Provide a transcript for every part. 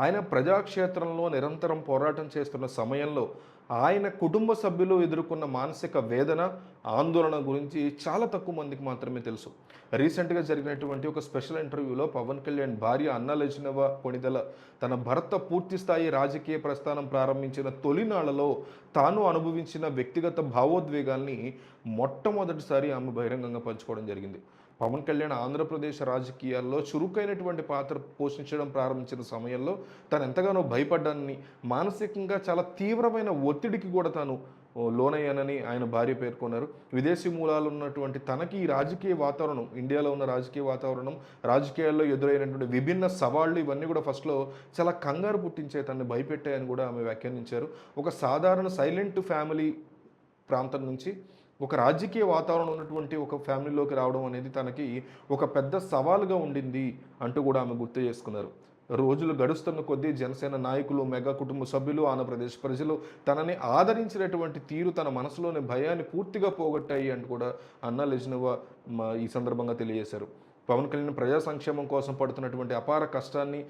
ఆయన ప్రజాక్షేత్రంలో నిరంతరం పోరాటం చేస్తున్న సమయంలో ఆయన కుటుంబ సభ్యులు ఎదుర్కొన్న మానసిక వేదన, ఆందోళన గురించి చాలా తక్కువ మందికి మాత్రమే తెలుసు. రీసెంట్‌గా జరిగినటువంటి ఒక స్పెషల్ ఇంటర్వ్యూలో పవన్ కళ్యాణ్ భార్య అన్నా లెజ్నవ కొణిదెల తన భర్త పూర్తి స్థాయి రాజకీయ ప్రస్థానం ప్రారంభించిన తొలినాళ్లలో తాను అనుభవించిన వ్యక్తిగత భావోద్వేగాల్ని మొట్టమొదటిసారి ఆమె బహిరంగంగా పంచుకోవడం జరిగింది. పవన్ కళ్యాణ్ ఆంధ్రప్రదేశ్ రాజకీయాల్లో చురుకైనటువంటి పాత్ర పోషించడం ప్రారంభించిన సమయంలో తను ఎంతగానో భయపడ్డానని, మానసికంగా చాలా తీవ్రమైన ఒత్తిడికి కూడా తాను లోనయ్యానని ఆయన భార్య పేర్కొన్నారు. విదేశీ మూలాలు ఉన్నటువంటి తనకి ఈ రాజకీయ వాతావరణం, ఇండియాలో ఉన్న రాజకీయ వాతావరణం, రాజకీయాల్లో ఎదురైనటువంటి విభిన్న సవాళ్లు ఇవన్నీ కూడా ఫస్ట్‌లో చాలా కంగారు పుట్టించే, తనని భయపెట్టాయని కూడా ఆమె వ్యాఖ్యానించారు. ఒక సాధారణ సైలెంట్ ఫ్యామిలీ ప్రాంతం నుంచి ఒక రాజకీయ వాతావరణం ఉన్నటువంటి ఒక ఫ్యామిలీలోకి రావడం అనేది తనకి ఒక పెద్ద సవాలుగా ఉండింది అంటూ కూడా ఆమె గుర్తు చేసుకున్నారు. రోజులు గడుస్తున్న కొద్దీ జనసేన నాయకులు, మెగా కుటుంబ సభ్యులు, ఆంధ్రప్రదేశ్ ప్రజలు తనని ఆదరించినటువంటి తీరు తన మనసులోని భయాన్ని పూర్తిగా పోగొట్టాయి అంటూ కూడా అన్నా లెజ్నవ ఈ సందర్భంగా తెలియజేశారు. పవన్ కళ్యాణ్ ప్రజా సంక్షేమం కోసం పడుతున్నటువంటి అపార కష్టాన్ని,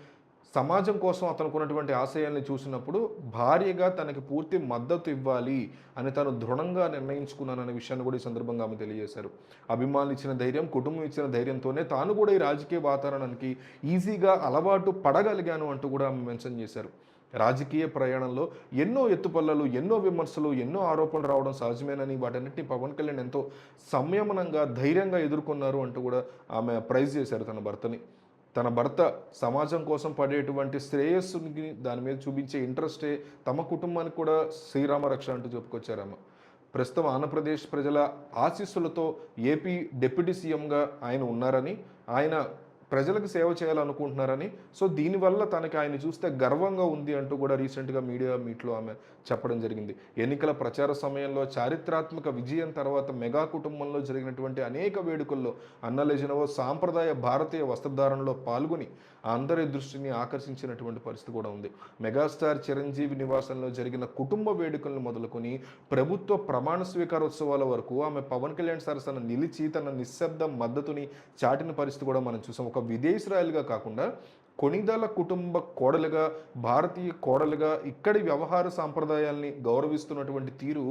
సమాజం కోసం అతనుకున్నటువంటి ఆశయాల్ని చూసినప్పుడు భార్యగా తనకి పూర్తి మద్దతు ఇవ్వాలి అని తను దృఢంగా నిర్ణయించుకున్నాననే విషయాన్ని కూడా ఈ సందర్భంగా ఆమె తెలియజేశారు. అభిమానులు ఇచ్చిన ధైర్యం, కుటుంబం ఇచ్చిన ధైర్యంతోనే తాను కూడా ఈ రాజకీయ వాతావరణానికి ఈజీగా అలవాటు పడగలిగాను అంటూ కూడా ఆమె మెన్షన్ చేశారు. రాజకీయ ప్రయాణంలో ఎన్నో ఎత్తుపల్లలు, ఎన్నో విమర్శలు, ఎన్నో ఆరోపణలు రావడం సహజమేనని, వాటన్నిటిని పవన్ కళ్యాణ్ ఎంతో సంయమనంగా, ధైర్యంగా ఎదుర్కొన్నారు అంటూ కూడా ఆమె ప్రైజ్ చేశారు తన భర్తని. తన భర్త సమాజం కోసం పడేటువంటి శ్రేయస్సుని దాని మీద చూపించే ఇంట్రెస్టే తమ కుటుంబానికి కూడా శ్రీరామ రక్ష అంటూ చెప్పుకొచ్చారామె. ప్రస్తుతం ఆంధ్రప్రదేశ్ ప్రజల ఆశీస్సులతో ఏపీ డిప్యూటీ సీఎంగా ఆయన ఉన్నారని, ఆయన ప్రజలకు సేవ చేయాలనుకుంటున్నారని, సో దీనివల్ల తనకి ఆయన చూస్తే గర్వంగా ఉంది అంటూ కూడా రీసెంట్‌గా మీడియా మీట్‌లో ఆమె చెప్పడం జరిగింది. ఎన్నికల ప్రచార సమయంలో చారిత్రాత్మక విజయం తర్వాత మెగా కుటుంబంలో జరిగినటువంటి అనేక వేడుకల్లో అన్నా లెజ్నవ సాంప్రదాయ భారతీయ వస్త్రధారణలో పాల్గొని అందరి దృష్టిని ఆకర్షించినటువంటి పరిస్థితి కూడా ఉంది. మెగాస్టార్ చిరంజీవి నివాసంలో జరిగిన కుటుంబ వేడుకలను మొదలుకొని ప్రభుత్వ ప్రమాణ స్వీకారోత్సవాల వరకు ఆమె పవన్ కళ్యాణ్ సరసన నిలిచి తన నిశ్శబ్ద మద్దతుని చాటిన పరిస్థితి కూడా మనం చూసాం. ఒక విదేశీయురాలిగా కాకుండా కొణిదెల కుటుంబ కోడలుగా, భారతీయ కోడలుగా ఇక్కడి వ్యవహార సాంప్రదాయాల్ని గౌరవిస్తున్నటువంటి తీరు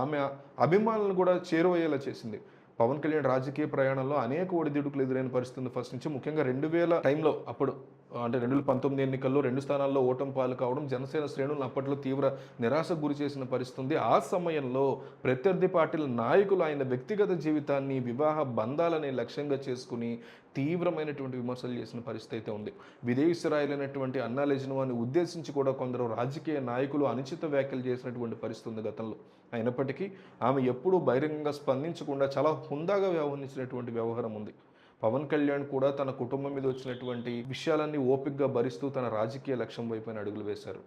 ఆమె అభిమానులను కూడా చేరువయ్యేలా చేసింది. పవన్ కళ్యాణ్ రాజకీయ ప్రయాణంలో అనేక ఒడిదుడుకులు ఎదురైన పరిస్థితి ఉంది. ఫస్ట్ నుంచి ముఖ్యంగా 2000 టైంలో, అప్పుడు అంటే 2019 ఎన్నికల్లో 2 స్థానాల్లో ఓటమి పాలు కావడం జనసేన శ్రేణులను అప్పట్లో తీవ్ర నిరాశకు గురి చేసిన పరిస్థితి ఉంది. ఆ సమయంలో ప్రత్యర్థి పార్టీల నాయకులు ఆయన వ్యక్తిగత జీవితాన్ని, వివాహ బంధాలని లక్ష్యంగా చేసుకుని తీవ్రమైనటువంటి విమర్శలు చేసిన పరిస్థితి అయితే ఉంది. విదేశీయురాలైనటువంటి అన్నా లెజ్నవాని ఉద్దేశించి కూడా కొందరు రాజకీయ నాయకులు అనుచిత వ్యాఖ్యలు చేసినటువంటి పరిస్థితి ఉంది గతంలో. అయినప్పటికీ ఆమె ఎప్పుడూ బహిరంగంగా స్పందించకుండా చాలా హుందాగా వ్యవహరించినటువంటి వ్యవహారం ఉంది. పవన్ కళ్యాణ్ కూడా తన కుటుంబం మీద వచ్చినటువంటి విషయాలన్నీ ఓపికగా భరిస్తూ తన రాజకీయ లక్ష్యం వైపున అడుగులు వేశారు.